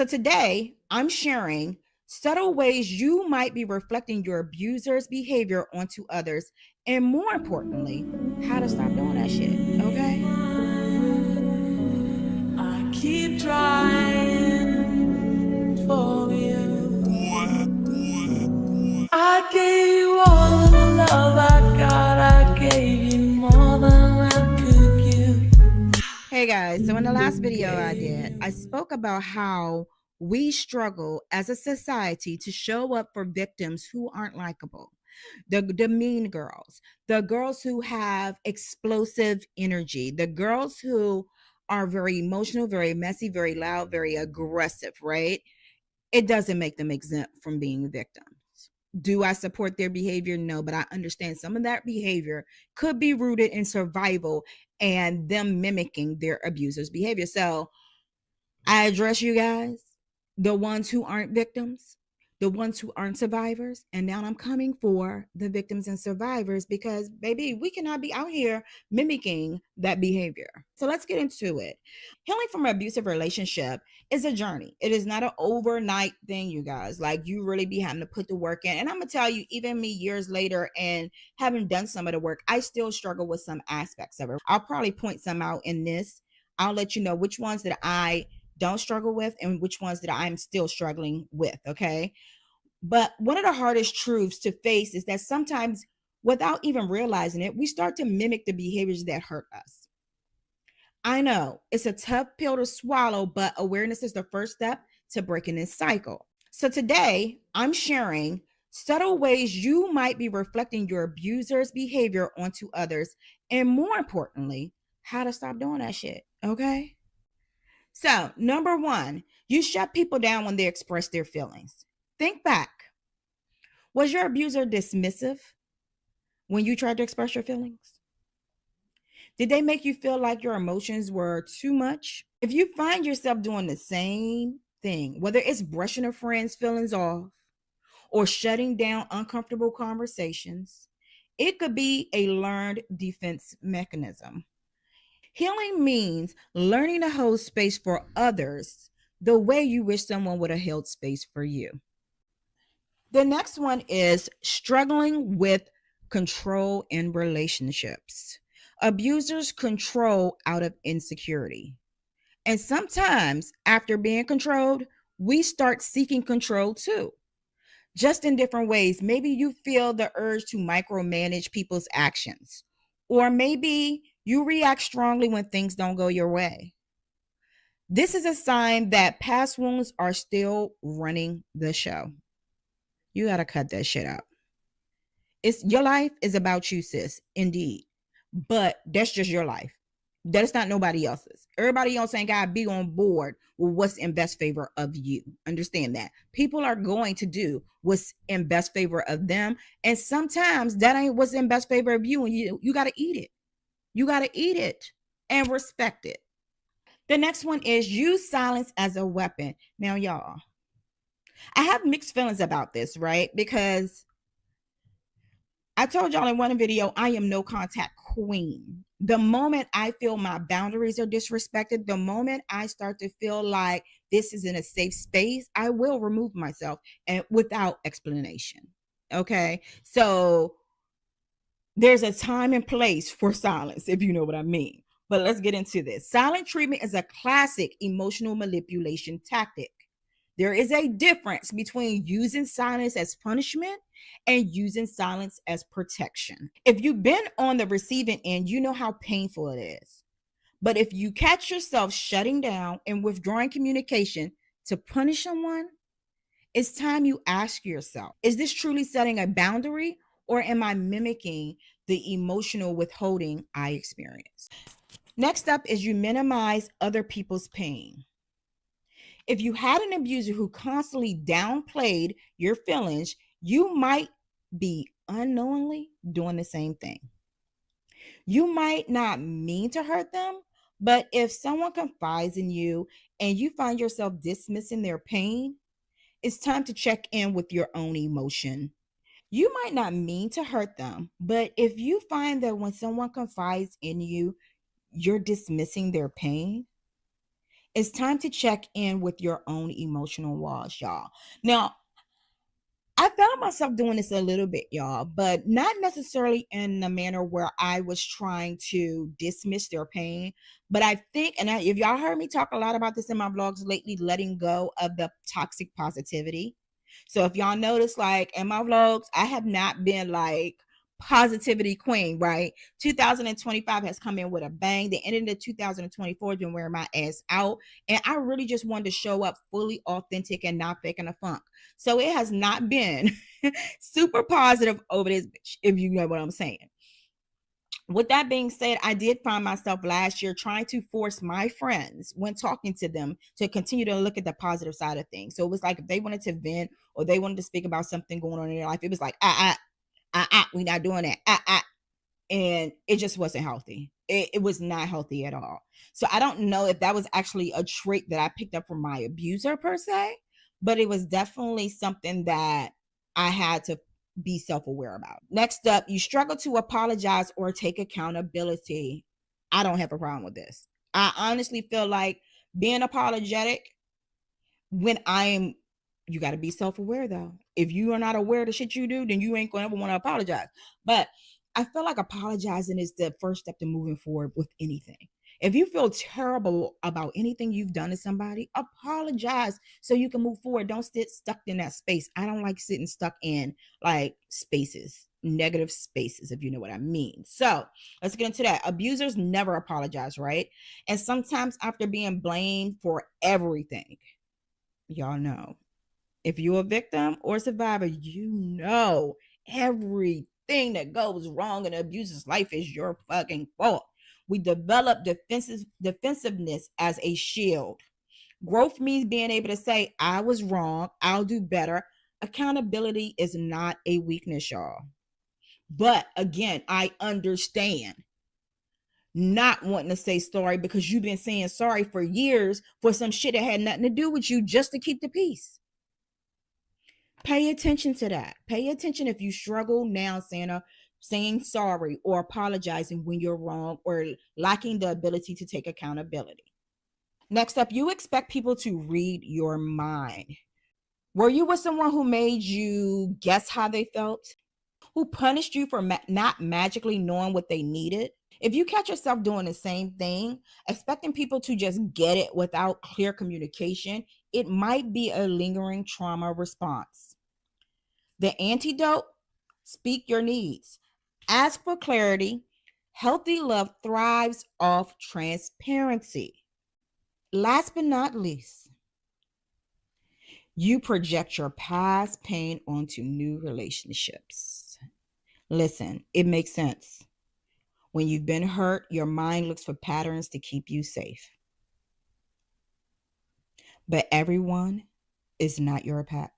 So today I'm sharing subtle ways you might be reflecting your abuser's behavior onto others, and more importantly, how to stop doing that shit. Okay? I keep trying for you. I gave you all the love I got. I gave you more than I could give. Hey guys, so in the last video I did, I spoke about how we struggle as a society to show up for victims who aren't likable. The mean girls, the girls who have explosive energy, the girls who are very emotional, very messy, very loud, very aggressive, right? It doesn't make them exempt from being victims. Do I support their behavior? No, but I understand some of that behavior could be rooted in survival and them mimicking their abuser's behavior. So I address you guys, the ones who aren't victims, the ones who aren't survivors. And now I'm coming for the victims and survivors because, baby, we cannot be out here mimicking that behavior. So let's get into it. Healing from an abusive relationship is a journey. It is not an overnight thing, you guys. Like, you really be having to put the work in. And I'm going to tell you, even me years later and having done some of the work, I still struggle with some aspects of it. I'll probably point some out in this. I'll let you know which ones that I don't struggle with and which ones that I'm still struggling with. Okay. But one of the hardest truths to face is that sometimes, without even realizing it, we start to mimic the behaviors that hurt us. I know it's a tough pill to swallow, but awareness is the first step to breaking this cycle. So today I'm sharing subtle ways you might be reflecting your abuser's behavior onto others, and more importantly, how to stop doing that shit. Okay. So, number one, you shut people down when they express their feelings. Think back. Was your abuser dismissive when you tried to express your feelings? Did they make you feel like your emotions were too much? If you find yourself doing the same thing, whether it's brushing a friend's feelings off or shutting down uncomfortable conversations, it could be a learned defense mechanism. Healing means learning to hold space for others the way you wish someone would have held space for you. The next one is struggling with control in relationships. Abusers control out of insecurity. And sometimes, after being controlled, we start seeking control too, just in different ways. Maybe you feel the urge to micromanage people's actions, or maybe you react strongly when things don't go your way. This is a sign that past wounds are still running the show. You got to cut that shit out. It's your life is about you, sis, indeed. But that's just your life. That's not nobody else's. Everybody else ain't got to be on board with what's in best favor of you. Understand that. People are going to do what's in best favor of them. And sometimes that ain't what's in best favor of you. And you got to eat it. You got to eat it and respect it. The next one is use silence as a weapon. Now, y'all, I have mixed feelings about this, right? Because I told y'all in one video, I am no contact queen. The moment I feel my boundaries are disrespected, the moment I start to feel like this is in a safe space, I will remove myself and without explanation. Okay. So there's a time and place for silence, if you know what I mean. But let's get into this. Silent treatment is a classic emotional manipulation tactic. There is a difference between using silence as punishment and using silence as protection. If you've been on the receiving end, you know how painful it is. But if you catch yourself shutting down and withdrawing communication to punish someone, it's time you ask yourself, is this truly setting a boundary, or am I mimicking the emotional withholding I experience? Next up is you minimize other people's pain. If you had an abuser who constantly downplayed your feelings, you might be unknowingly doing the same thing. You might not mean to hurt them, but if someone confides in you and you find yourself dismissing their pain, it's time to check in with your own emotion. You might not mean to hurt them, but if you find that when someone confides in you, you're dismissing their pain, It's time to check in with your own emotional walls, y'all. Now, I found myself doing this a little bit, y'all, but not necessarily in a manner where I was trying to dismiss their pain. But I think, if y'all heard me talk a lot about this in my vlogs lately, letting go of the toxic positivity. So if y'all notice, like in my vlogs, I have not been like positivity queen, right? 2025 has come in with a bang. The end of 2024 has been wearing my ass out. And I really just wanted to show up fully authentic and not faking a funk. So it has not been super positive over this bitch, if you know what I'm saying. With that being said, I did find myself last year trying to force my friends when talking to them to continue to look at the positive side of things. So it was like if they wanted to vent or they wanted to speak about something going on in their life, it was like, we're not doing that. And it just wasn't healthy. It was not healthy at all. So I don't know if that was actually a trait that I picked up from my abuser per se, but it was definitely something that I had to be self-aware about. Next up, you struggle to apologize or take accountability. I don't have a problem with this. I honestly feel like being apologetic when you got to be self-aware though. If you are not aware of the shit you do, then you ain't gonna ever want to apologize. But I feel like apologizing is the first step to moving forward with anything. If you feel terrible about anything you've done to somebody, apologize so you can move forward. Don't sit stuck in that space. I don't like sitting stuck in like spaces, negative spaces, if you know what I mean. So let's get into that. Abusers never apologize, right? And sometimes after being blamed for everything, y'all know, if you're a victim or survivor, you know everything that goes wrong in an abuser's life is your fucking fault. We develop defensiveness as a shield. Growth means being able to say, I was wrong, I'll do better. Accountability is not a weakness, y'all. But again, I understand not wanting to say sorry because you've been saying sorry for years for some shit that had nothing to do with you just to keep the peace. Pay attention to that. Pay attention if you struggle now, Santa, saying sorry or apologizing when you're wrong or lacking the ability to take accountability. Next up, you expect people to read your mind. Were you with someone who made you guess how they felt? Who punished you for not magically knowing what they needed? If you catch yourself doing the same thing, expecting people to just get it without clear communication, it might be a lingering trauma response. The antidote: speak your needs, ask for clarity. Healthy love thrives off transparency. Last but not least, you project your past pain onto new relationships. Listen, it makes sense. When you've been hurt, your mind looks for patterns to keep you safe. But everyone is not your past.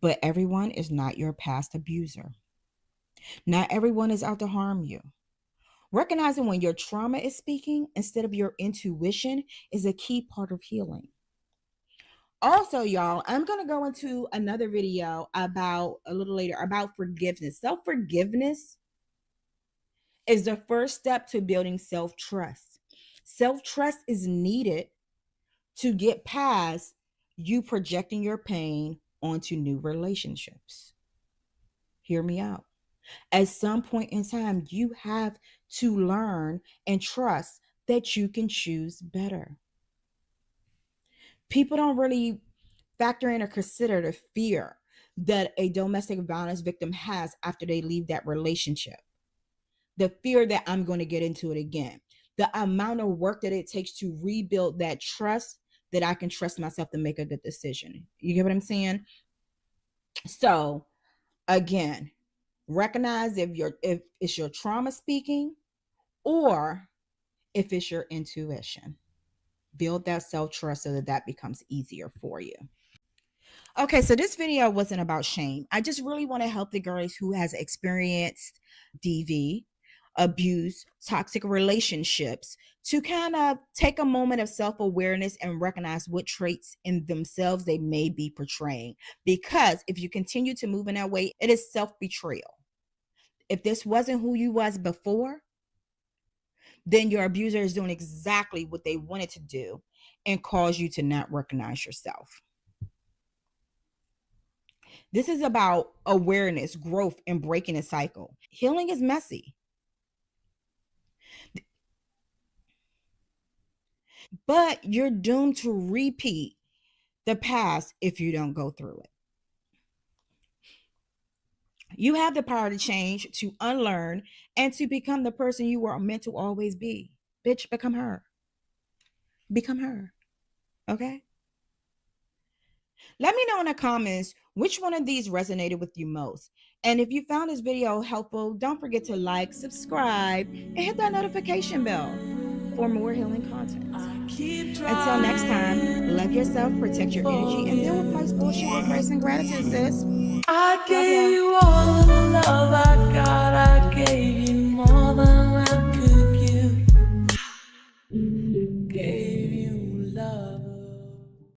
But everyone is not your past abuser. Not everyone is out to harm you. Recognizing when your trauma is speaking instead of your intuition is a key part of healing. Also, y'all, I'm going to go into another video about a little later about forgiveness. Self-forgiveness is the first step to building self-trust. Self-trust is needed to get past you projecting your pain onto new relationships. Hear me out. At some point in time, you have to learn and trust that you can choose better. People don't really factor in or consider the fear that a domestic violence victim has after they leave that relationship. The fear that I'm going to get into it again. The amount of work that it takes to rebuild that trust that I can trust myself to make a good decision. You get what I'm saying? So, again, recognize if it's your trauma speaking or if it's your intuition. Build that self-trust so that that becomes easier for you. Okay, so this video wasn't about shame. I just really want to help the girls who has experienced DV, abuse, toxic relationships to kind of take a moment of self-awareness and recognize what traits in themselves they may be portraying. Because if you continue to move in that way, it is self-betrayal. If this wasn't who you was before, then your abuser is doing exactly what they wanted to do. and cause you to not recognize yourself. This is about awareness, growth, and breaking a cycle. Healing is messy, but you're doomed to repeat the past if you don't go through it. You have the power to change, to unlearn, and to become the person you were meant to always be. Bitch, become her. Become her. Okay? Let me know in the comments which one of these resonated with you most. And if you found this video helpful, don't forget to like, subscribe, and hit that notification bell for more healing content. Until next time, love yourself, protect your energy, and deal with life's bullshit with grace and gratitude, sis. I gave you all the love I got. I gave you more than